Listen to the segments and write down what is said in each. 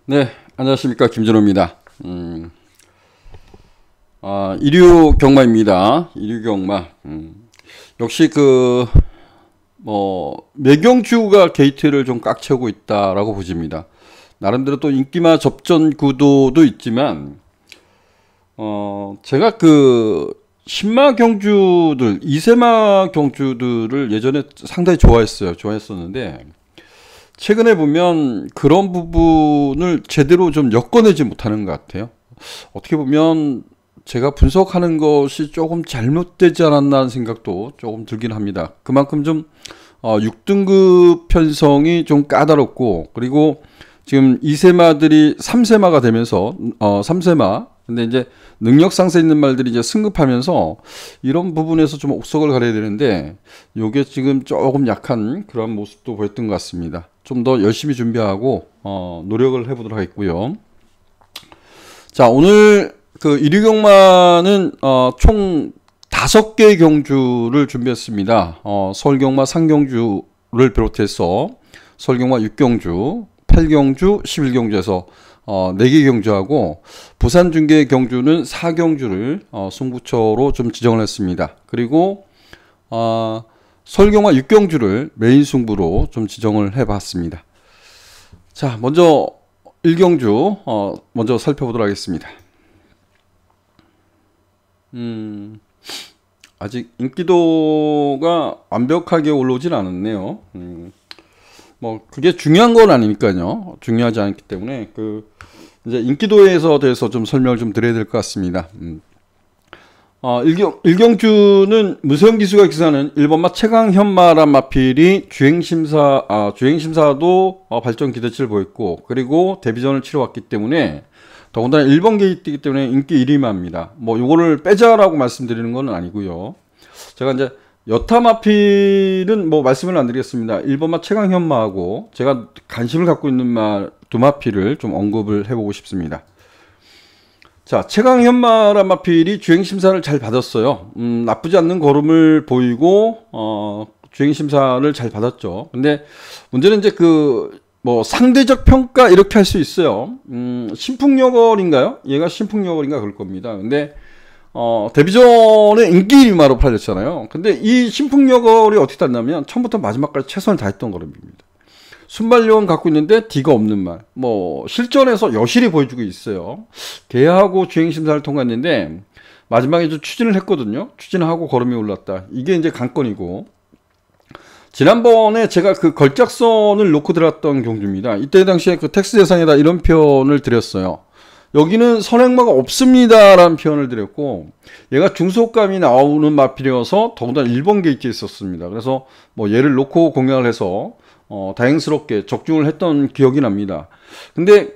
네, 안녕하십니까. 김준호입니다. 이류경마입니다. 이류경마. 역시 매경주가 게이트를 좀 꽉 채우고 있다라고 보집니다. 나름대로 또 인기마 접전 구도도 있지만, 제가 신마 경주들, 이세마 경주들을 예전에 상당히 좋아했었는데, 최근에 보면 그런 부분을 제대로 좀 엮어내지 못하는 것 같아요. 어떻게 보면 제가 분석하는 것이 조금 잘못되지 않았나 하는 생각도 조금 들긴 합니다. 그만큼 좀 6등급 편성이 좀 까다롭고, 그리고 지금 2세마들이 3세마가 되면서 3세마, 근데 이제 능력 상세 있는 말들이 이제 승급하면서 이런 부분에서 좀 옥석을 가려야 되는데, 요게 지금 조금 약한 그런 모습도 보였던 것 같습니다. 좀 더 열심히 준비하고 노력을 해보도록 하겠고요. 자, 오늘 이류경마는 총 5개의 경주를 준비했습니다. 서울경마 상경주를 비롯해서 서울경마 6경주, 8경주, 11경주에서 4개 경주하고, 부산 중계 경주는 4경주를 승부처로 좀 지정을 했습니다. 그리고 서울경마 6경주를 메인 승부로 좀 지정을 해봤습니다. 자, 먼저 1경주 먼저 살펴보도록 하겠습니다. 아직 인기도가 완벽하게 올라오진 않았네요. 그게 중요한 건 아니니까요. 중요하지 않기 때문에 이제 인기도에 대해서 좀 설명을 좀 드려야 될 것 같습니다. 1경주는 무서운기수가 기사는 1번마 최강현마란 마필이 주행심사도 발전 기대치를 보였고, 그리고 데뷔전을 치러왔기 때문에 더군다나 1번 게이트이기 때문에 인기 1위마입니다. 요거를 빼자라고 말씀드리는 건 아니고요. 제가 이제 여타 마필은 말씀을 안 드리겠습니다. 1번마 최강현마하고 제가 관심을 갖고 있는 두 마필을 좀 언급을 해보고 싶습니다. 자, 최강현마란 마필이 주행심사를 잘 받았어요. 나쁘지 않는 걸음을 보이고 주행심사를 잘 받았죠. 근데 문제는 이제 상대적 평가 이렇게 할 수 있어요. 신풍여걸인가요? 얘가 신풍여걸인가 그럴 겁니다. 근데 데뷔전에 인기 1위마로 팔렸잖아요. 근데 이 신풍여걸이 어떻게 땄냐면 처음부터 마지막까지 최선을 다했던 걸음입니다. 순발력은 갖고 있는데 D가 없는 말. 실전에서 여실히 보여주고 있어요. 개하고 주행심사를 통과했는데 마지막에 좀 추진을 했거든요. 추진하고 걸음이 올랐다. 이게 이제 관건이고, 지난번에 제가 걸작선을 놓고 들었던 경주입니다. 이때 당시에 텍스 대상에다 이런 표현을 드렸어요. 여기는 선행마가 없습니다 라는 표현을 드렸고, 얘가 중속감이 나오는 마필이어서 더군다나 1번 게이트에 있었습니다. 그래서 얘를 놓고 공략을 해서 다행스럽게 적중을 했던 기억이 납니다. 근데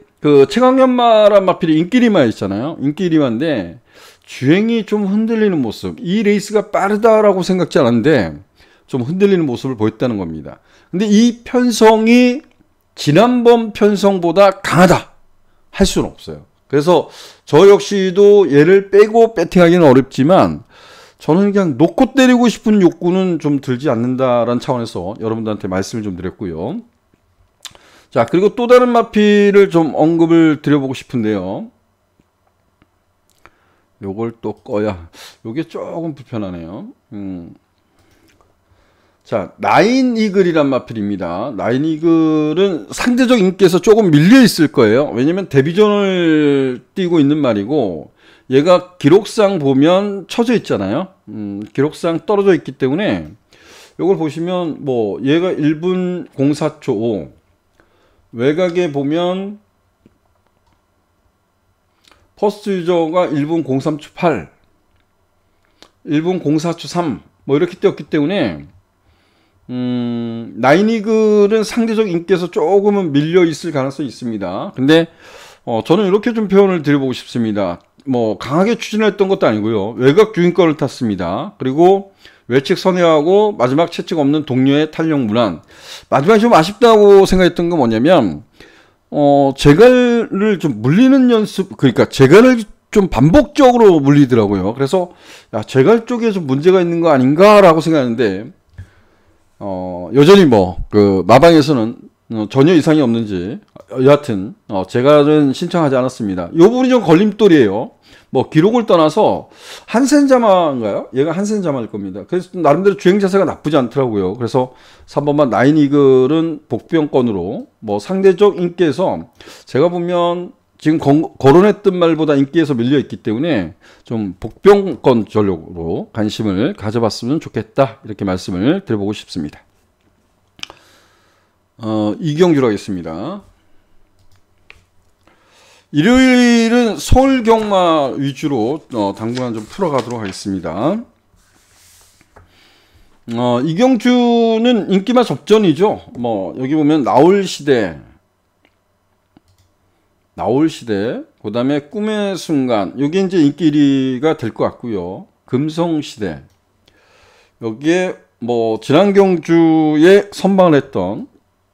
최강현마란 마필이 인기리마 있잖아요. 인기리마인데 주행이 좀 흔들리는 모습, 이 레이스가 빠르다라고 생각지 않았는데 좀 흔들리는 모습을 보였다는 겁니다. 근데 이 편성이 지난번 편성보다 강하다 할 수는 없어요. 그래서 저 역시도 얘를 빼고 배팅하기는 어렵지만, 저는 그냥 놓고 때리고 싶은 욕구는 좀 들지 않는다라는 차원에서 여러분들한테 말씀을 좀 드렸고요. 자, 그리고 또 다른 마필을 좀 언급을 드려보고 싶은데요. 요걸 또 꺼야, 요게 조금 불편하네요. 자, 나인이글이란 마필입니다. 나인이글은 상대적 인기에서 조금 밀려 있을 거예요. 왜냐면 데뷔전을 뛰고 있는 말이고, 얘가 기록상 보면 쳐져 있잖아요. 기록상 떨어져 있기 때문에 이걸 보시면 얘가 1분 04초 5, 외곽에 보면 퍼스트 유저가 1분 03초 8, 1분 04초 3 이렇게 뛰었기 때문에 나인이글은 상대적 인기에서 조금은 밀려 있을 가능성이 있습니다. 근데 저는 이렇게 좀 표현을 드려보고 싶습니다. 강하게 추진했던 것도 아니고요. 외곽 주인권을 탔습니다. 그리고 외측 선회하고 마지막 채찍 없는 동료의 탄력 무난. 마지막에 좀 아쉽다고 생각했던 건 뭐냐면, 제갈을 좀 물리는 연습, 그러니까 제갈을 좀 반복적으로 물리더라고요. 그래서, 제갈 쪽에 좀 문제가 있는 거 아닌가라고 생각하는데, 여전히 마방에서는 전혀 이상이 없는지 여하튼 제가는 신청하지 않았습니다. 이 부분이 좀 걸림돌이에요. 뭐 기록을 떠나서 한센자마인가요? 얘가 한센자마일 겁니다. 그래서 나름대로 주행 자세가 나쁘지 않더라고요. 그래서 3번만 나인이글은 복병권으로 뭐 상대적 인기에서 제가 보면 지금 거론했던 말보다 인기에서 밀려 있기 때문에 좀 복병권 전력으로 관심을 가져봤으면 좋겠다, 이렇게 말씀을 드려보고 싶습니다. 이경주로 하겠습니다. 일요일은 서울 경마 위주로 당분간 좀 풀어가도록 하겠습니다. 이경주는 인기마 접전이죠. 뭐 여기 보면 나올시대, 그 다음에 꿈의 순간, 여기 이제 인기 1위가 될 것 같고요. 금성시대, 여기에 뭐 지난 경주에 선방을 했던,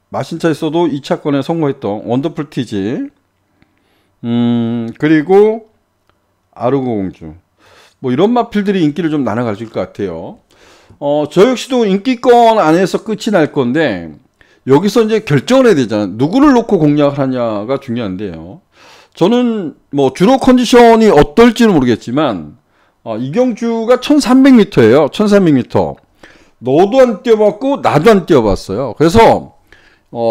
마신차에서도 2차권에 성공했던 원더풀 티지, 그리고 아르고 공주, 뭐 이런 마필들이 인기를 좀 나눠 가질 것 같아요. 저 역시도 인기권 안에서 끝이 날 건데, 여기서 이제 결정을 해야 되잖아요. 누구를 놓고 공략을 하냐가 중요한데요. 저는 뭐 주로 컨디션이 어떨지는 모르겠지만, 이경주가 1300m예요. 1300m. 너도 안 뛰어봤고 나도 안 뛰어봤어요. 그래서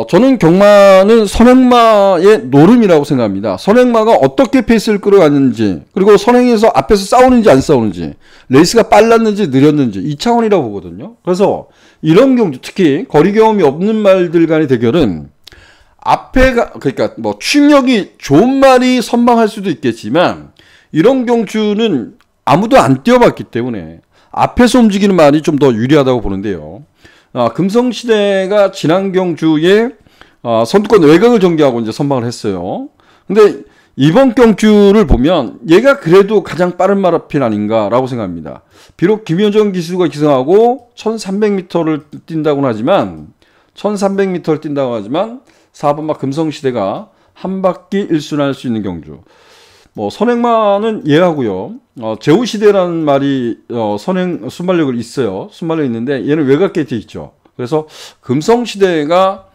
저는 경마는 선행마의 노름이라고 생각합니다. 선행마가 어떻게 페이스를 끌어갔는지, 그리고 선행에서 앞에서 싸우는지 안 싸우는지, 레이스가 빨랐는지 느렸는지, 이 차원이라고 보거든요. 그래서 이런 경주, 특히 거리 경험이 없는 말들 간의 대결은 앞에가, 그러니까 뭐 추력이 좋은 말이 선방할 수도 있겠지만, 이런 경주는 아무도 안 뛰어봤기 때문에 앞에서 움직이는 말이 좀 더 유리하다고 보는데요. 금성시대가 지난 경주에 선두권 외곽을 전개하고 이제 선방을 했어요. 근데 이번 경주를 보면 얘가 그래도 가장 빠른 마라필 아닌가라고 생각합니다. 비록 김효정 기수가 기승하고 1300m를 뛴다고는 하지만 4번마 금성시대가 한 바퀴 1순할 수 있는 경주. 뭐 선행마는 얘하고요. 제우시대라는 말이 선행 순발력을 있어요. 순발력 있는데 얘는 외곽 게이트 있죠. 그래서 금성시대가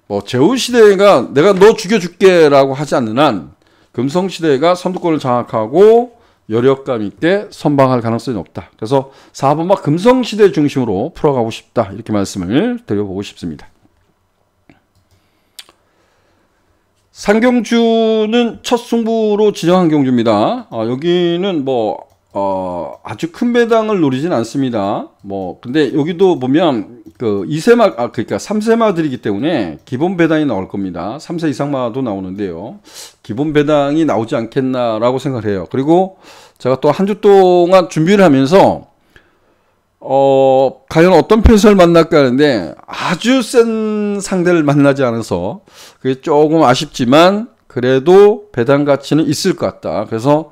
뭐 제우시대가 내가 너 죽여줄게라고 하지 않는 한 금성시대가 선두권을 장악하고 여력감 있게 선방할 가능성이 높다. 그래서 4번마 금성시대 중심으로 풀어가고 싶다, 이렇게 말씀을 드려보고 싶습니다. 상경주는 첫 승부로 지정한 경주입니다. 여기는 뭐 아주 큰 배당을 노리진 않습니다. 뭐 근데 여기도 보면 그 2세마, 그러니까 3세마들이기 때문에 기본 배당이 나올 겁니다. 3세 이상마도 나오는데요. 기본 배당이 나오지 않겠나라고 생각을 해요. 그리고 제가 또 한 주 동안 준비를 하면서 과연 어떤 편성을 만날까 하는데 아주 센 상대를 만나지 않아서 그게 조금 아쉽지만 그래도 배당 가치는 있을 것 같다. 그래서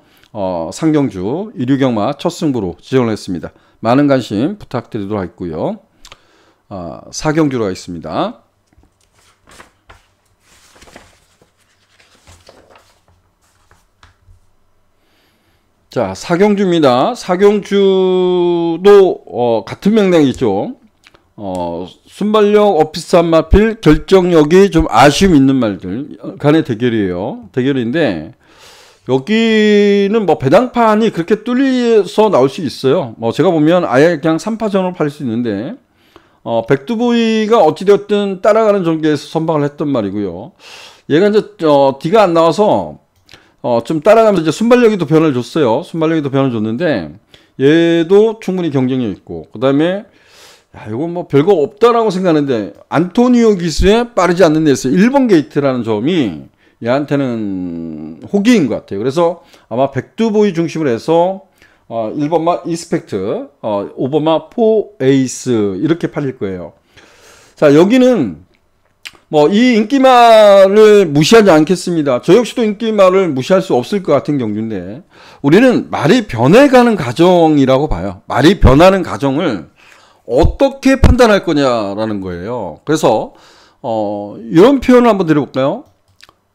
상경주 이류경마 첫 승부로 지정을 했습니다. 많은 관심 부탁드리도록 하겠고요. 사경주로 하겠습니다. 자, 사경주입니다. 사경주도 같은 맥락이 있죠. 순발력 어피스한 마필, 결정력이 좀 아쉬움 있는 말들 간의 대결인데 여기는 뭐 배당판이 그렇게 뚫려서 나올 수 있어요. 뭐 제가 보면 아예 그냥 3파전으로 팔 수 있는데 백두보이가 어찌되었든 따라가는 전개에서 선방을 했던 말이고요. 얘가 이제 D가 안 나와서 좀 따라가면서 이제 순발력이 더 변화를 줬어요. 순발력이 더 변화를 줬는데 얘도 충분히 경쟁력 있고, 그 다음에 이건 뭐 별거 없다라고 생각하는데 안토니오 기수의 빠르지 않는 레이스 1번 게이트라는 점이 얘한테는 호기인 것 같아요. 그래서 아마 백두보이 중심으로 해서 1번마 이스펙트, 5번마 포에이스 이렇게 팔릴 거예요. 자, 여기는 뭐 이 인기말을 무시하지 않겠습니다. 저 역시도 인기말을 무시할 수 없을 것 같은 경주인데 우리는 말이 변해가는 과정이라고 봐요. 말이 변하는 과정을 어떻게 판단할 거냐라는 거예요. 그래서 이런 표현을 한번 드려볼까요?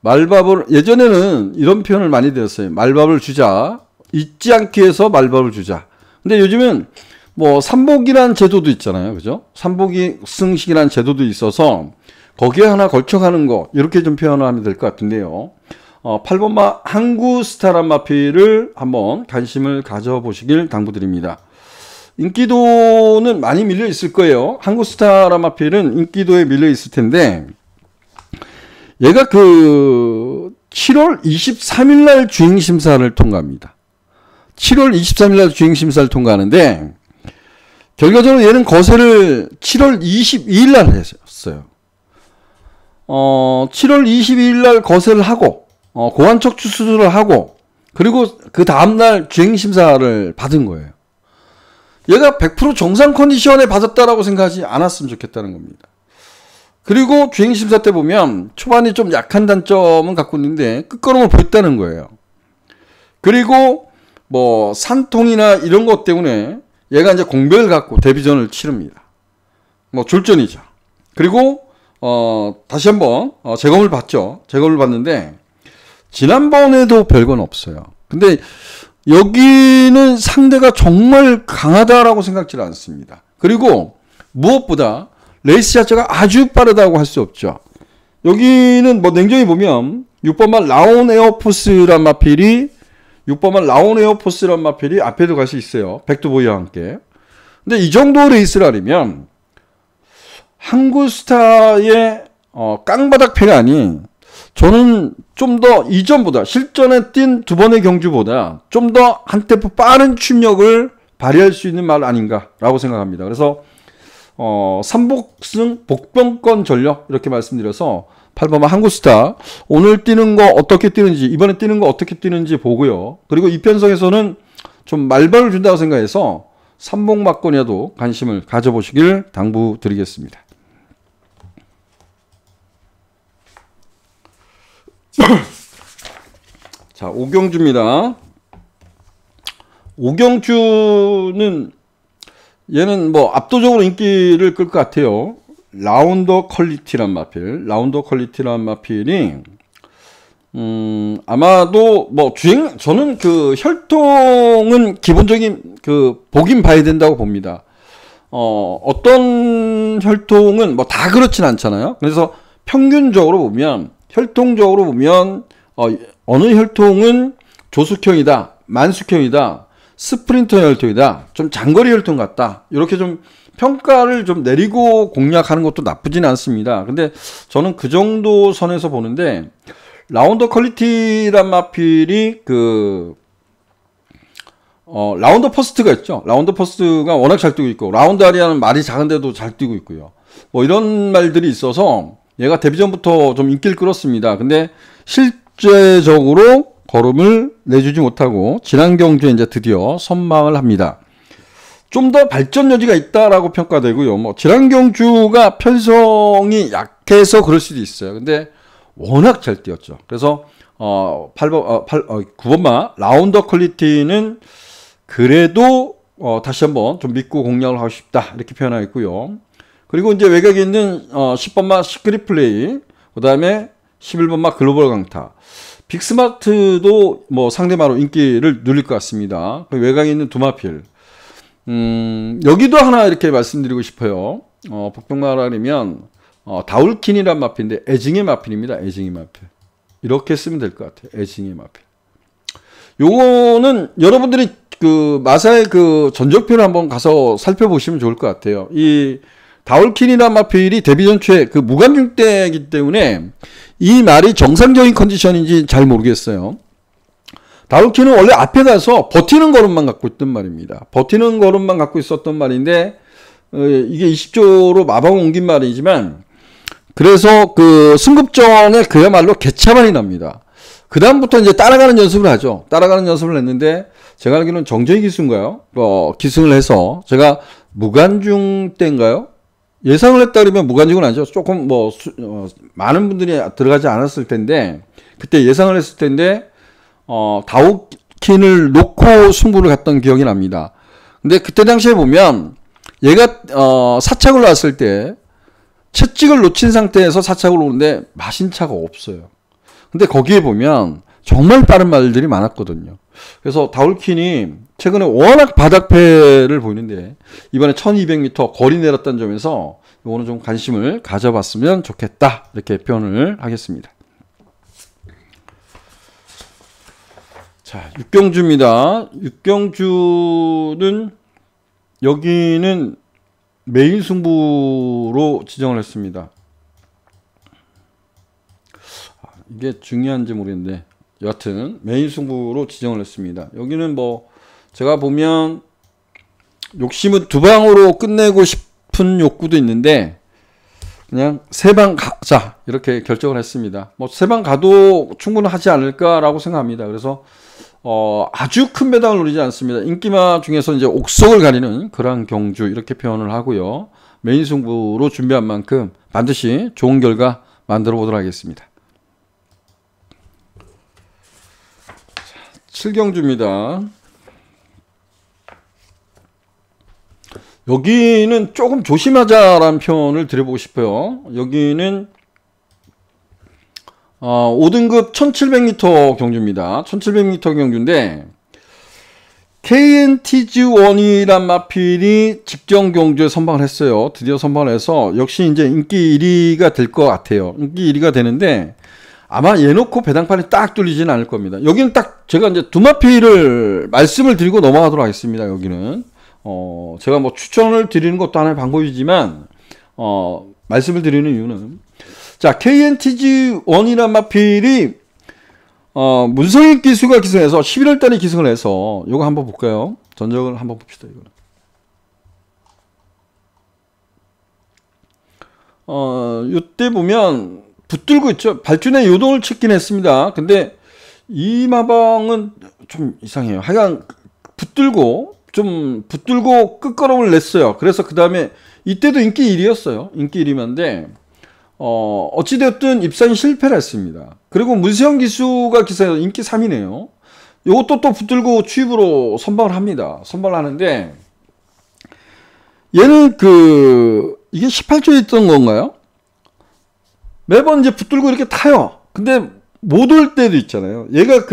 말밥을, 예전에는 이런 표현을 많이 들었어요. 말밥을 주자, 잊지 않기 위해서 말밥을 주자. 근데 요즘은 뭐 삼복이라는 제도도 있잖아요. 그죠? 삼복이 승식이라는 제도도 있어서 거기에 하나 걸쳐가는 거 이렇게 좀 표현하면 될 것 같은데요. 8번마 항구스타란 마필을 한번 관심을 가져보시길 당부드립니다. 인기도는 많이 밀려 있을 거예요. 항구스타란 마필은 인기도에 밀려 있을 텐데 얘가 그 7월 23일 날 주행심사를 통과합니다. 7월 23일 날 주행심사를 통과하는데 결과적으로 얘는 거세를 7월 22일 날 했어요. 7월 22일 날 거세를 하고 고환 척추 수술을 하고 그리고 그 다음날 주행심사를 받은 거예요. 얘가 100% 정상 컨디션에 받았다라고 생각하지 않았으면 좋겠다는 겁니다. 그리고 주행심사 때 보면 초반에 좀 약한 단점은 갖고 있는데 끝걸음을 보였다는 거예요. 그리고 뭐 산통이나 이런 것 때문에 얘가 이제 공백을 갖고 데뷔전을 치릅니다. 뭐 졸전이죠. 그리고 다시 한번 재검을 봤죠. 재검을 봤는데 지난번에도 별건 없어요. 근데 여기는 상대가 정말 강하다라고 생각지 않습니다. 그리고 무엇보다 레이스 자체가 아주 빠르다고 할 수 없죠. 여기는 뭐 냉정히 보면 6번만 라온 에어포스란 마필이 6번만 라온 에어포스란 마필이 앞에도 갈 수 있어요. 백두보이와 함께. 근데 이 정도 레이스라면 항구스타의 깡바닥 패가 아닌 저는 좀 더 이전보다 실전에 뛴 두 번의 경주보다 좀 더 한 템포 빠른 출력을 발휘할 수 있는 말 아닌가라고 생각합니다. 그래서 3복승 복병권 전력 이렇게 말씀드려서 8번만 항구스타 오늘 뛰는 거 어떻게 뛰는지 이번에 뛰는 거 어떻게 뛰는지 보고요. 그리고 이편성에서는 좀 말벌을 준다고 생각해서 3복막권이라도 관심을 가져보시길 당부드리겠습니다. 자, 오경주입니다. 오경주는 얘는 뭐 압도적으로 인기를 끌 것 같아요. 라운더 퀄리티란 마필. 라운더 퀄리티란 마필이 아마도 뭐 저는 그 혈통은 기본적인 그 보긴 봐야 된다고 봅니다. 어떤 혈통은 뭐 다 그렇진 않잖아요. 그래서 평균적으로 보면 혈통적으로 보면 어느 혈통은 조숙형이다, 만숙형이다, 스프린터 혈통이다, 좀 장거리 혈통 같다. 이렇게 좀 평가를 좀 내리고 공략하는 것도 나쁘진 않습니다. 근데 저는 그 정도 선에서 보는데 라운더 퀄리티란 마필이 라운더 퍼스트가 있죠. 라운더 퍼스트가 워낙 잘 뛰고 있고 라운드 아리아는 말이 작은데도 잘 뛰고 있고요. 뭐 이런 말들이 있어서 얘가 데뷔전부터 좀 인기를 끌었습니다. 근데 실제적으로 걸음을 내주지 못하고 지난 경주에 이제 드디어 선망을 합니다. 좀 더 발전 여지가 있다라고 평가되고요. 뭐 지난 경주가 편성이 약해서 그럴 수도 있어요. 근데 워낙 잘 뛰었죠. 그래서 9번마 라운더 퀄리티는 그래도 다시 한번 좀 믿고 공략을 하고 싶다 이렇게 표현하고 그리고 이제 외곽에 있는 10번마 시크릿 플레이, 그 다음에 11번마 글로벌 강타, 빅스마트도 뭐 상대마로 인기를 누릴 것 같습니다. 외곽에 있는 두 마필. 여기도 하나 이렇게 말씀드리고 싶어요. 복병마라면 다울킨이란 마필인데 애징의 마필입니다. 애징의 마필. 이렇게 쓰면 될 것 같아요. 애징의 마필. 요거는 여러분들이 그 마사의 그 전적표를 한번 가서 살펴보시면 좋을 것 같아요. 이 다울킨이란 마필이 데뷔전 초에 그 무관중 때이기 때문에 이 말이 정상적인 컨디션인지 잘 모르겠어요. 다울킨은 원래 앞에 가서 버티는 걸음만 갖고 있던 말입니다. 버티는 걸음만 갖고 있었던 말인데 이게 20조로 마방 옮긴 말이지만 그래서 그 승급전에 그야말로 개차반이 납니다. 그 다음부터 이제 따라가는 연습을 하죠. 따라가는 연습을 했는데 제가 알기로는 정정희 기수인가요? 기승을 해서 제가 무관중 때인가요? 예상을 했다 그러면 무관중은 아니죠. 조금 뭐 많은 분들이 들어가지 않았을 텐데 그때 예상을 했을 텐데 다울킨을 놓고 승부를 갔던 기억이 납니다. 근데 그때 당시에 보면 얘가 사착을 놨을 때 채찍을 놓친 상태에서 사착을 오는데 마신차가 없어요. 근데 거기에 보면 정말 빠른 말들이 많았거든요. 그래서 다울킨이 최근에 워낙 바닥패를 보이는데 이번에 1200m 거리 내렸다는 점에서 요거는 좀 관심을 가져봤으면 좋겠다. 이렇게 표현을 하겠습니다. 자, 육경주입니다. 육경주는 여기는 메인 승부로 지정을 했습니다. 이게 중요한지 모르겠는데 여하튼 메인 승부로 지정을 했습니다. 여기는 뭐 제가 보면 욕심은 두 방으로 끝내고 싶은 욕구도 있는데 그냥 세 방 가자 이렇게 결정을 했습니다. 뭐 세 방 가도 충분하지 않을까라고 생각합니다. 그래서 아주 큰 배당을 노리지 않습니다. 인기마 중에서 이제 옥석을 가리는 그러한 경주 이렇게 표현을 하고요. 메인 승부로 준비한 만큼 반드시 좋은 결과 만들어 보도록 하겠습니다. 7경주입니다. 여기는 조금 조심하자라는 표현을 드려보고 싶어요. 여기는 5등급 1700m 경주입니다. 1700m 경주인데 KNTG1이란 마필이 직전 경주에 선방을 했어요. 드디어 선방을 해서 역시 이제 인기 1위가 될 것 같아요. 인기 1위가 되는데 아마 얘 놓고 배당판이 딱 뚫리지는 않을 겁니다. 여기는 딱 제가 이제 두 마필을 말씀을 드리고 넘어가도록 하겠습니다. 여기는 제가 뭐 추천을 드리는 것도 하나의 방법이지만 말씀을 드리는 이유는 자 KNTG1이란 마필이 문성익 기수가 기승해서 11월 달에 기승을 해서 요거 한번 볼까요? 전적을 한번 봅시다. 이거는 요때 보면 붙들고 있죠. 발준의 요동을 찍긴 했습니다. 근데 이 마방은 좀 이상해요. 하여간 붙들고 끝걸음을 냈어요. 그래서 그 다음에 이때도 인기 1위였어요. 인기 1위만데 어찌되었든 입상이 실패를 했습니다. 그리고 문세영 기수가 기사에서 인기 3위네요. 이것도 또 붙들고 취입으로 선방을 합니다. 선방을 하는데 얘는 이게 18조에 있던 건가요? 매번 이제 붙들고 이렇게 타요. 근데 못 올 때도 있잖아요. 얘가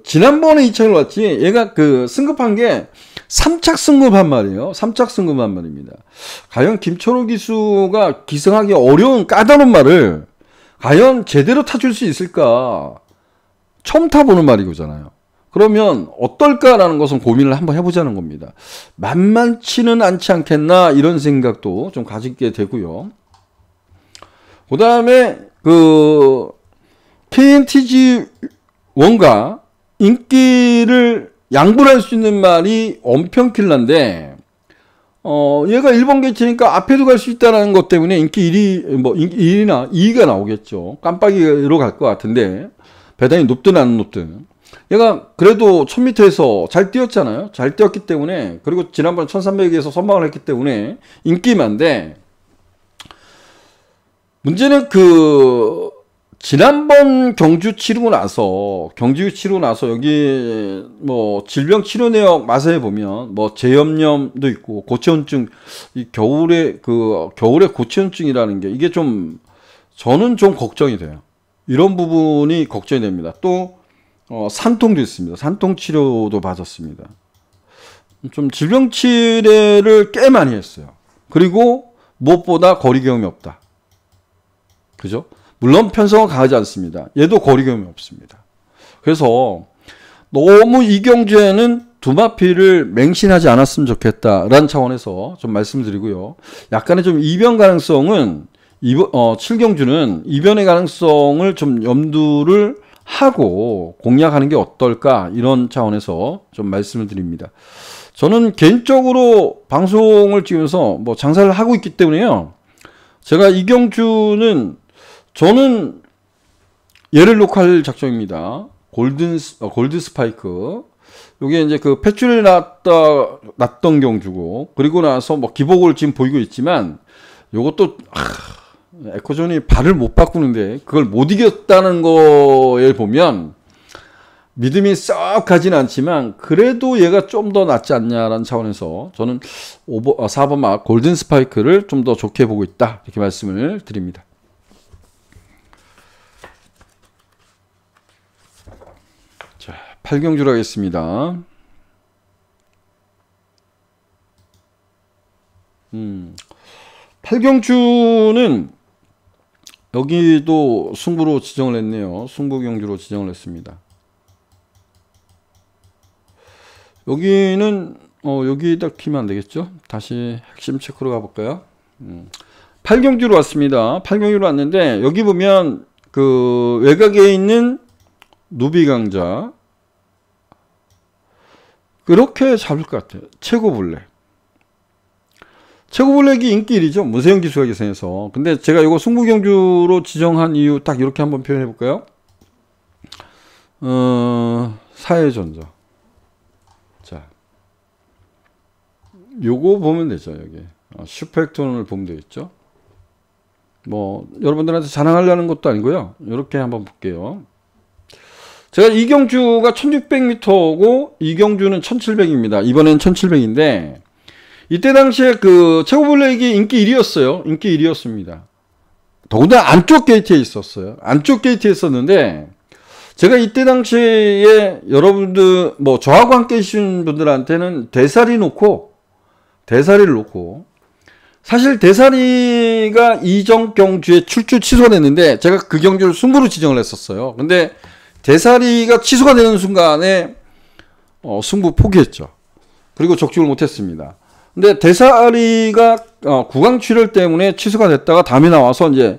지난번에 2창을 왔지, 얘가 승급한 게 3착 승급한 말이에요. 3착 승급한 말입니다. 과연 김철호 기수가 기승하기 어려운 까다로운 말을 과연 제대로 타줄 수 있을까? 처음 타보는 말이잖아요. 그러면 어떨까라는 것은 고민을 한번 해보자는 겁니다. 만만치는 않지 않겠나 이런 생각도 좀 가지게 되고요. 그 다음에 KNTG1과 인기를 양분할 수 있는 말이 엄평킬라인데 얘가 1번 게이트니까 앞에도 갈 수 있다는 것 때문에 인기 1위나 2위가 나오겠죠. 깜빡이로 갈 것 같은데 배당이 높든 안 높든 얘가 그래도 1000m에서 잘 뛰었잖아요. 잘 뛰었기 때문에, 그리고 지난번 1300에서 선방을 했기 때문에 인기만데, 문제는 지난번 경주 치르고 나서 여기 뭐 질병 치료 내역 마사에 보면 뭐 제염염도 있고 고체온증, 이 겨울에 고체온증이라는 게 이게 저는 좀 걱정이 돼요. 이런 부분이 걱정이 됩니다. 또 산통도 있습니다. 산통 치료도 받았습니다. 좀 질병 치료를 꽤 많이 했어요. 그리고 무엇보다 거리 경험이 없다. 그죠? 물론 편성은 강하지 않습니다. 얘도 거리 경험이 없습니다. 그래서 너무 이 경주에는 두마피를 맹신하지 않았으면 좋겠다라는 차원에서 좀 말씀드리고요. 약간의 좀 이변 가능성은 7경주는 이변의 가능성을 좀 염두를 하고 공략하는 게 어떨까, 이런 차원에서 좀 말씀을 드립니다. 저는 개인적으로 방송을 찍으면서 뭐 장사를 하고 있기 때문에요. 제가 이 경주는 저는 얘를 놓고 할 작정입니다. 골드 스파이크. 요게 이제 폐출이 났던 경주고, 그리고 나서 뭐 기복을 지금 보이고 있지만, 요것도, 에코존이 발을 못 바꾸는데, 그걸 못 이겼다는 거에 보면, 믿음이 썩 가진 않지만, 그래도 얘가 좀 더 낫지 않냐라는 차원에서, 저는 4번 막 골든 스파이크를 좀 더 좋게 보고 있다. 이렇게 말씀을 드립니다. 자, 8경주로 하겠습니다. 팔경주는 여기도 승부로 지정을 했네요. 승부경주로 지정을 했습니다. 여기는 여기다 키면 안 되겠죠? 다시 핵심 체크로 가볼까요? 8경주로 왔습니다. 8경주로 왔는데 여기 보면 그 외곽에 있는 누비강자 그렇게 잡을 것 같아요. 최고블랙. 최고블랙이 인기 1위죠. 문세영 기수가 계산해서. 근데 제가 이거 승부경주로 지정한 이유 딱 이렇게 한번 표현해 볼까요? 사회전자. 자, 요거 보면 되죠. 여기 슈퍼헥톤을 보면 되겠죠. 뭐 여러분들한테 자랑하려는 것도 아니고요. 이렇게 한번 볼게요. 제가 이경주가 1600m고 이경주는 1700입니다. 이번엔 1700인데 이때 당시에 그 최고블랙이 인기 1위였어요. 인기 1위였습니다. 더군다나 안쪽 게이트에 있었어요. 안쪽 게이트에 있었는데 제가 이때 당시에 여러분들 뭐 저하고 함께 계신 분들한테는 대사리를 놓고 사실 대사리가 이전 경주에 출주 취소됐는데 제가 그 경주를 승부로 지정을 했었어요. 근데 대사리가 취소가 되는 순간에 승부 포기했죠. 그리고 적중을 못했습니다. 근데 대사리가 구강 출혈 때문에 취소가 됐다가 다음에 나와서 이제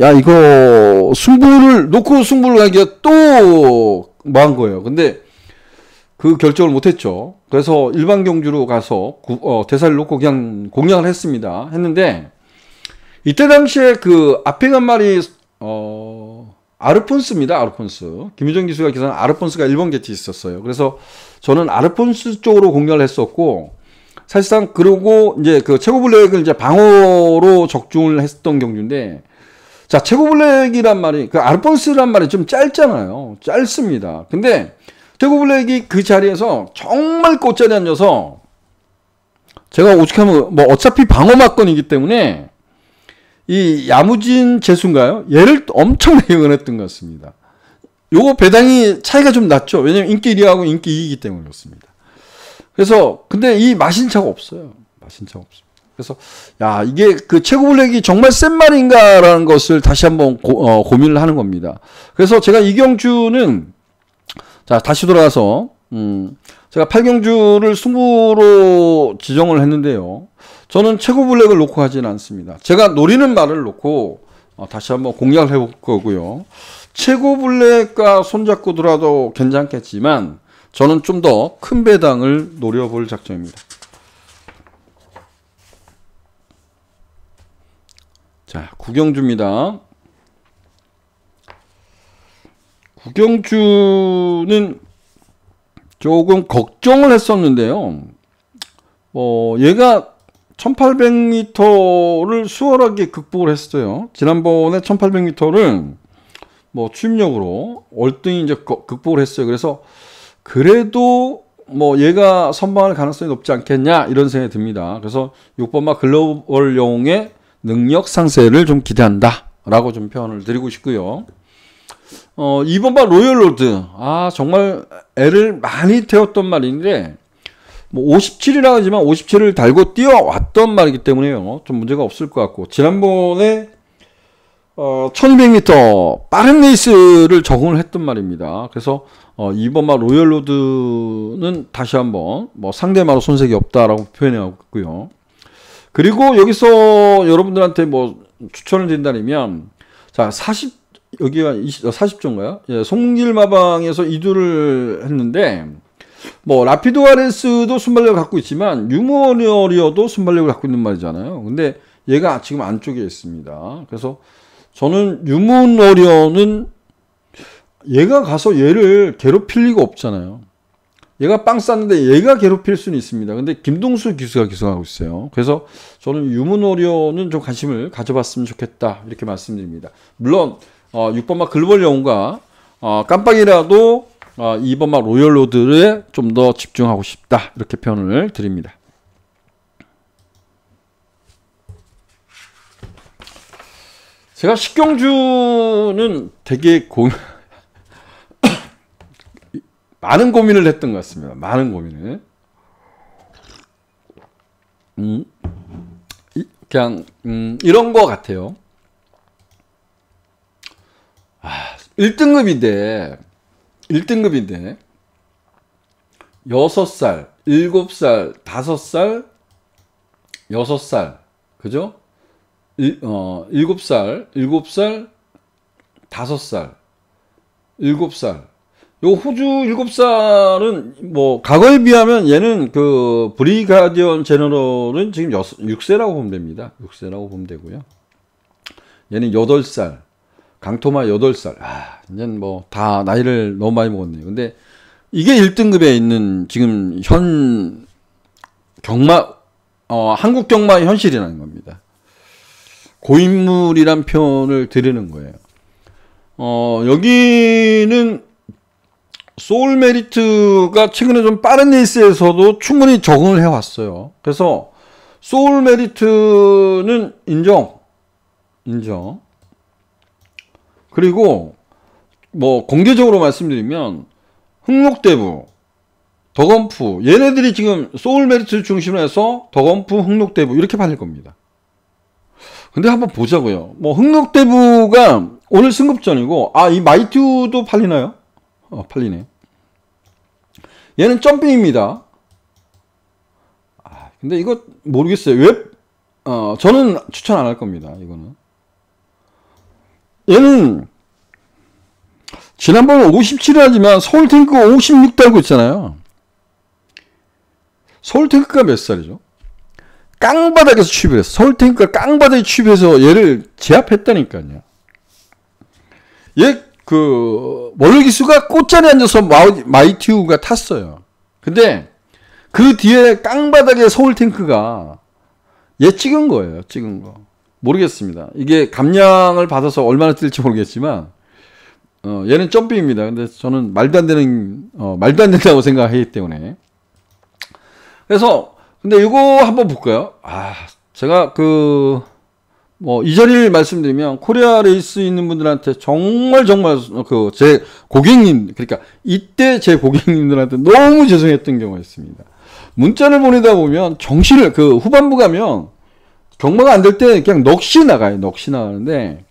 야 이거 승부를 놓고 승부를 가기가 또 뭐 한 거예요. 근데 그 결정을 못했죠. 그래서 일반 경주로 가서 대사리를 놓고 그냥 공략을 했는데 이때 당시에 그 앞에 간 말이 아르폰스입니다. 아르폰스. 김유정 기수가 기사는 아르폰스가 1번 게이트에 있었어요. 그래서 저는 아르폰스 쪽으로 공략을 했었고 사실상 그러고 이제 그 최고블랙을 이제 방어로 적중을 했던 경주인데 자 최고블랙이란 말이 그 아르폰스란 말이 좀 짧잖아요. 짧습니다. 근데 최고블랙이 그 자리에서 정말 꽃자리 앉아서 제가 오죽하면 뭐 어차피 방어 막건이기 때문에 이 야무진 재수인가요? 얘를 엄청나게 응원했던 것 같습니다. 요거 배당이 차이가 좀 났죠. 왜냐면 인기 1위하고 인기 2위이기 때문에 그렇습니다. 그래서 근데 이 마신차가 없어요. 마신차가 없어요. 그래서 야 이게 그 최고블랙이 정말 센 말인가라는 것을 다시 한번 고민을 하는 겁니다. 그래서 제가 이경주는 자 다시 돌아가서 제가 8경주를 승부로 지정을 했는데요. 저는 최고블랙을 놓고 가지는 않습니다. 제가 노리는 말을 놓고 다시 한번 공략을 해볼 거고요. 최고블랙과 손잡고 들어도 괜찮겠지만 저는 좀 더 큰 배당을 노려볼 작정입니다. 자, 구경주입니다. 구경주는 조금 걱정을 했었는데요. 얘가 1800m를 수월하게 극복을 했어요. 지난번에 1800m를 뭐 추임력으로 월등히 이제 극복을 했어요. 그래서 그래도 뭐 얘가 선방할 가능성이 높지 않겠냐 이런 생각이 듭니다. 그래서 6번마 글로벌 영웅의 능력 상세를 좀 기대한다 라고 좀 표현을 드리고 싶고요. 2번마 로열로드 정말 애를 많이 태웠던 말인데 뭐 57이라고 하지만 57을 달고 뛰어왔던 말이기 때문에요. 좀 문제가 없을 것 같고 지난번에 1200m 빠른 레이스를 적응을 했던 말입니다. 그래서 2번마 로열로드는 다시 한번 뭐 상대마로 손색이 없다라고 표현하고 있고요. 그리고 여기서 여러분들한테 뭐 추천을 드린다면 자 40조인가요? 예, 송길마방에서 2두를 했는데 뭐 라피드 아레스도 순발력을 갖고 있지만 유머리어도 순발력을 갖고 있는 말이잖아요. 근데 얘가 지금 안쪽에 있습니다. 그래서 저는 유머리어는 얘가 가서 얘를 괴롭힐 리가 없잖아요. 얘가 빵 쌌는데 얘가 괴롭힐 수는 있습니다. 근데 김동수 기수가 기승하고 있어요. 그래서 저는 유머리어는 좀 관심을 가져봤으면 좋겠다 이렇게 말씀드립니다. 물론 6번마 글로벌 영웅과 깜빡이라도 2번마 로열로드에 좀 더 집중하고 싶다 이렇게 표현을 드립니다. 제가 식경주는 되게 많은 고민을 했던 것 같습니다. 많은 고민을. 그냥 이런 거 같아요. 1등급인데 6살, 7살, 5살, 6살, 그죠? 7살, 5살, 7살. 요 호주 7살은 뭐 과거에 비하면 얘는 그 브리가디언 제너럴은 지금 6세라고 보면 됩니다. 6세라고 보면 되고요. 얘는 8살. 강토마 8살. 이제 뭐 다 나이를 너무 많이 먹었네요. 근데 이게 1등급에 있는 지금 현 한국 경마 현실이라는 겁니다. 고인물이란 표현을 드리는 거예요. 여기는 소울 메리트가 최근에 좀 빠른 레이스에서도 충분히 적응을 해왔어요. 그래서 소울 메리트는 인정. 그리고 뭐 공개적으로 말씀드리면 흥록대부, 덕원프 얘네들이 지금 소울 메리트 중심으로 해서 덕원프, 흥록대부 이렇게 팔릴 겁니다. 근데 한번 보자고요. 뭐 흥록대부가 오늘 승급전이고 이 마이튜도 팔리나요? 팔리네. 얘는 점핑입니다. 근데 이거 모르겠어요. 왜? 저는 추천 안 할 겁니다. 이거는. 얘는 지난번 57을 하지만 서울탱크가 56 달고 있잖아요. 서울탱크가 몇 살이죠? 깡바닥에서 취입해서 서울탱크가 깡바닥에 취입해서 얘를 제압했다니까요. 얘 그 원로기수가 꽃자리에 앉아서 마이튜가 탔어요. 근데 그 뒤에 깡바닥에 서울탱크가 얘 찍은 거예요. 찍은 거. 모르겠습니다. 이게 감량을 받아서 얼마나 뛸지 모르겠지만 얘는 점핑입니다. 근데 저는 말도 안 된다고 생각하기 때문에. 그래서 근데 이거 한번 볼까요? 제가 뭐 이전일 말씀드리면 코리아 레이스 있는 분들한테 정말 제 고객님, 그러니까 이때 제 고객님들한테 너무 죄송했던 경우가 있습니다. 문자를 보내다 보면 정신을 후반부 가면 경마가 안 될 때 그냥 넋이 나가는데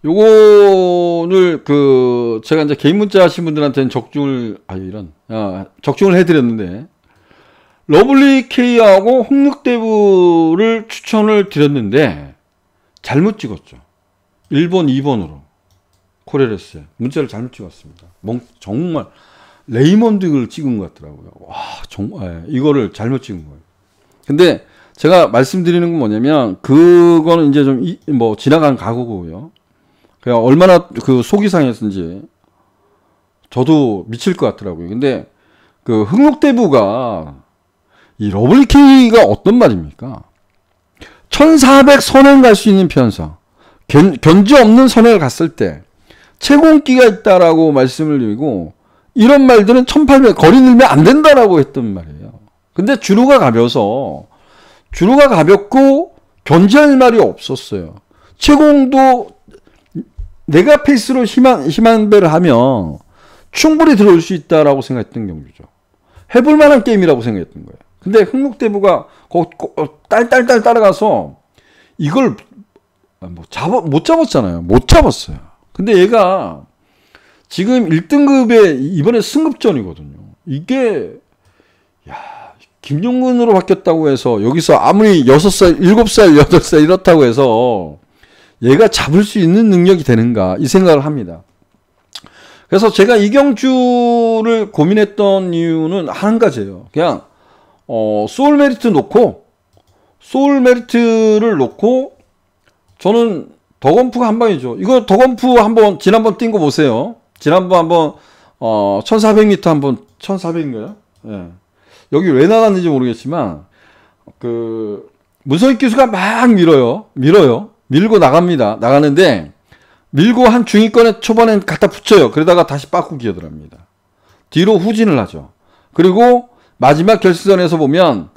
요거를 제가 이제 개인 문자 하신 분들한테는 적중을 해드렸는데 러블리 K하고 홍늑대부를 추천을 드렸는데 잘못 찍었죠. 1번, 2번으로 코레레스에 문자를 잘못 찍었습니다. 정말 레이먼드를 찍은 것 같더라고요. 와, 정말 이거를 잘못 찍은 거예요. 근데 제가 말씀드리는 건 뭐냐면 그거는 이제 좀 뭐 지나간 과거고요. 그냥 얼마나 속이 상했는지 저도 미칠 것 같더라고요. 근데 흥록대부가 이 러블리 K가 어떤 말입니까? 1400 선행 갈 수 있는 편성, 견제 없는 선행을 갔을 때 채공기가 있다라고 말씀을 드리고 이런 말들은 1800 거리 늘면 안 된다라고 했던 말이에요. 근데 주로가 가볍고 견제할 말이 없었어요. 채공도 내가 페이스로 힘한 배를 하면 충분히 들어올 수 있다라고 생각했던 경주죠. 해볼 만한 게임이라고 생각했던 거예요. 근데 흥록대부가 딸딸딸 따라가서 이걸 못 잡았잖아요. 못 잡았어요. 근데 얘가 지금 1등급에 이번에 승급전이거든요. 이게 김용근으로 바뀌었다고 해서 여기서 아무리 6살, 7살, 8살 이렇다고 해서 얘가 잡을 수 있는 능력이 되는가 이 생각을 합니다. 그래서 제가 이 경주를 고민했던 이유는 한 가지예요. 그냥 소울 메리트를 놓고 저는 덕원프가 한 방이죠. 이거 덕원프 한번 지난번 뛴 거 보세요. 지난번 한번 1400m 한번 1400인가요? 예. 여기 왜 나갔는지 모르겠지만 문성익 기수가 막 밀고 나가는데 밀고 한 중위권에 초반엔 갖다 붙여요. 그러다가 다시 빠꾸 기어들합니다. 뒤로 후진을 하죠. 그리고 마지막 결승선에서 보면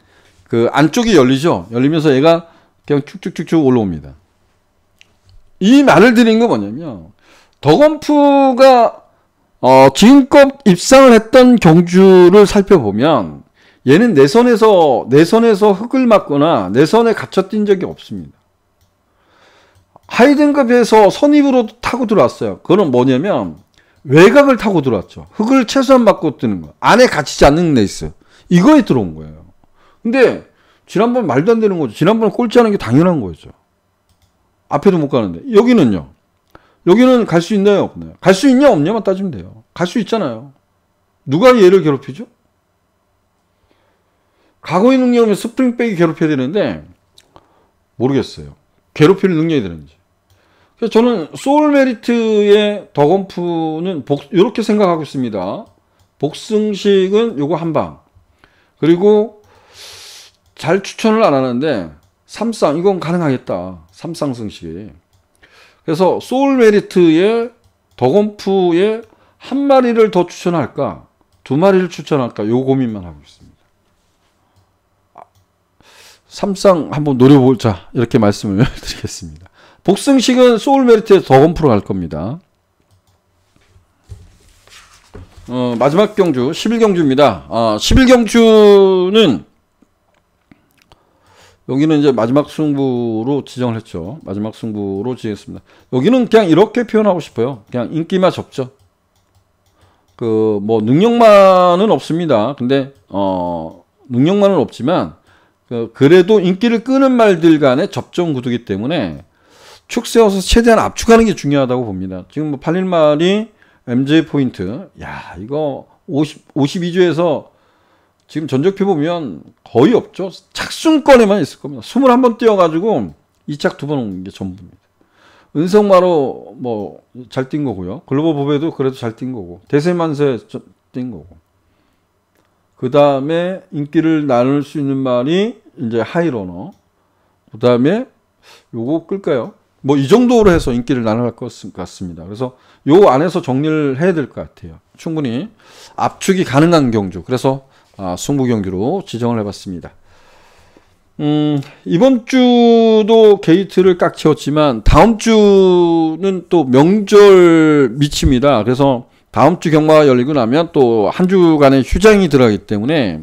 안쪽이 열리죠. 열리면서 얘가 그냥 쭉쭉쭉쭉 올라옵니다. 이 말을 드린 건 뭐냐면 덕원프가 지금껏 입상을 했던 경주를 살펴보면 얘는 내선에서 흙을 맞거나 내선에 갇혀 뛴 적이 없습니다. 하위 등급에서 선입으로 타고 들어왔어요. 그거는 뭐냐면 외곽을 타고 들어왔죠. 흙을 최소한 맞고 뜨는 거. 안에 갇히지 않는 레이스. 이거에 들어온 거예요. 근데 지난번 말도 안 되는 거죠. 지난번 꼴찌하는 게 당연한 거죠. 앞에도 못 가는데. 여기는요. 여기는 갈 수 있나요? 없나요? 갈 수 있냐 없냐만 따지면 돼요. 갈 수 있잖아요. 누가 얘를 괴롭히죠? 과거의 능력이면 스프링백이 괴롭혀야 되는데 모르겠어요. 괴롭힐 능력이 되는지. 그래서 저는 소울메리트의 더건프는 이렇게 생각하고 있습니다. 복승식은 요거 한 방. 그리고 잘 추천을 안 하는데 삼쌍 이건 가능하겠다. 삼쌍승식. 그래서 소울메리트의 더건프의 한 마리를 더 추천할까? 두 마리를 추천할까? 요 고민만 하고 있습니다. 삼쌍 한번 노려보자. 이렇게 말씀을 드리겠습니다. 복승식은 소울메리트의 더건프로 갈 겁니다. 마지막 경주 11경주입니다. 11경주는 여기는 이제 마지막 승부로 지정을 했죠. 마지막 승부로 지정했습니다. 여기는 그냥 이렇게 표현하고 싶어요. 그냥 인기만 접죠. 뭐 능력만은 없습니다. 근데 능력만은 없지만 그래도 인기를 끄는 말들 간의 접점 구도이기 때문에 축 세워서 최대한 압축하는 게 중요하다고 봅니다. 지금 뭐 팔릴 말이 MJ 포인트. 야, 이거 52주에서 지금 전적표 보면 거의 없죠. 착순권에만 있을 겁니다. 21번 뛰어가지고 2착 2번 온 게 전부입니다. 은성마로 뭐 잘 뛴 거고요. 글로벌 보배도 그래도 잘 뛴 거고. 대세만세 뛴 거고. 그 다음에 인기를 나눌 수 있는 말이 이제 하이러너. 그 다음에 요거 끌까요? 뭐 이 정도로 해서 인기를 나눠갈 것 같습니다. 그래서 요 안에서 정리를 해야 될 것 같아요. 충분히 압축이 가능한 경주. 그래서 승부 경주로 지정을 해봤습니다. 이번 주도 게이트를 꽉 채웠지만 다음 주는 또 명절 미칩니다. 그래서 다음 주 경마가 열리고 나면 또 한 주간의 휴장이 들어가기 때문에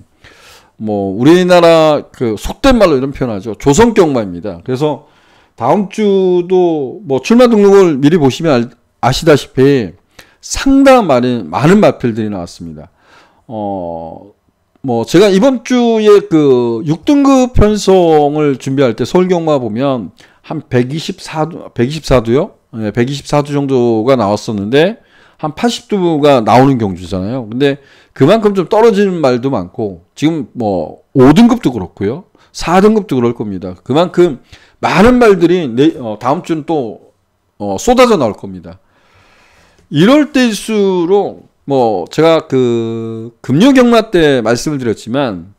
뭐 우리나라 그 속된 말로 이런 표현하죠. 조선 경마입니다. 그래서 다음 주도 뭐 출마 등록을 미리 보시면 아시다시피 상당한 많은 마필들이 나왔습니다. 뭐 제가 이번 주에 그 6등급 편성을 준비할 때 서울경마 보면 한 124두요? 네, 124두 정도가 나왔었는데 한 80두가 나오는 경주잖아요. 근데 그만큼 좀 떨어지는 말도 많고 지금 뭐 5등급도 그렇고요. 4등급도 그럴 겁니다. 그만큼 많은 말들이 다음 주는 또 쏟아져 나올 겁니다. 이럴 때일수록 뭐 제가 그 금요경마 때 말씀을 드렸지만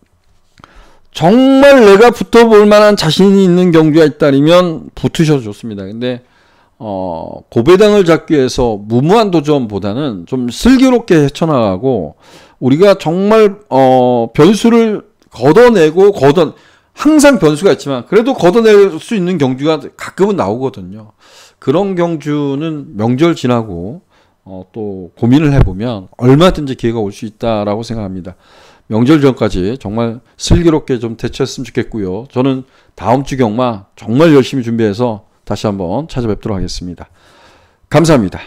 정말 내가 붙어볼 만한 자신이 있는 경주가 있다면 붙으셔도 좋습니다. 근데 고배당을 잡기 위해서 무모한 도전보다는 좀 슬기롭게 헤쳐나가고 우리가 정말 변수를 걷어내고 항상 변수가 있지만 그래도 걷어낼 수 있는 경주가 가끔은 나오거든요. 그런 경주는 명절 지나고 또 고민을 해보면 얼마든지 기회가 올 수 있다라고 생각합니다. 명절 전까지 정말 슬기롭게 좀 대처했으면 좋겠고요. 저는 다음 주 경마 정말 열심히 준비해서 다시 한번 찾아뵙도록 하겠습니다. 감사합니다.